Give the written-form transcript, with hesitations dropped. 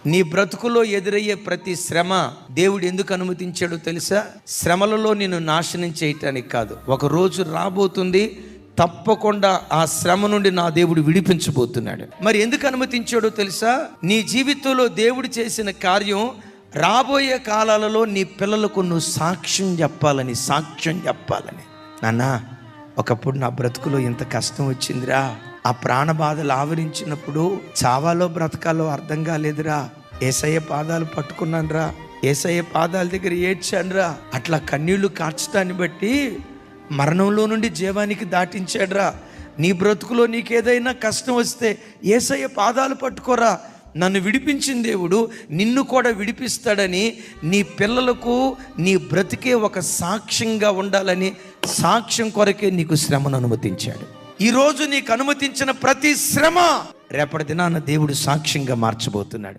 నీ బ్రతుకులో ఎదురయ్యే ప్రతి శ్రమ దేవుడు ఎందుకు అనుమతించాడో తెలుసా? శ్రమలలో నిన్ను నాశనం చేయటానికి కాదు. ఒక రోజు రాబోతుంది, తప్పకుండా ఆ శ్రమ నుండి నా దేవుడు విడిపించబోతున్నాడు. మరి ఎందుకు అనుమతించాడో తెలుసా? నీ జీవితంలో దేవుడు చేసిన కార్యం రాబోయే కాలాలలో నీ పిల్లలకు నువ్వు సాక్ష్యం చెప్పాలని. నాన్న, ఒకప్పుడు నా బ్రతుకులో ఇంత కష్టం వచ్చిందిరా, ఆ ప్రాణ బాధలు ఆవరించినప్పుడు చావాలో బ్రతకాలో అర్థం కాలేదురా, యేసయ్య పాదాలు పట్టుకున్నానురా, యేసయ్య పాదాల దగ్గర ఏడ్చానురా, అట్లా కన్నీళ్లు కార్చడాన్ని బట్టి మరణంలో నుండి జీవానికి దాటించాడురా. నీ బ్రతుకులో నీకేదైనా కష్టం వస్తే యేసయ్య పాదాలు పట్టుకోరా, నన్ను విడిపించిన దేవుడు నిన్ను కూడా విడిపిస్తాడని, నీ పిల్లలకు నీ బ్రతికే ఒక సాక్ష్యంగా ఉండాలని సాక్ష్యం కొరకే నీకు శ్రమను అనుమతించాడు. ఈరోజు నీకు అనుమతించిన ప్రతి శ్రమ రేపటి దినాన దేవుడు సాక్ష్యంగా మార్చబోతున్నాడు.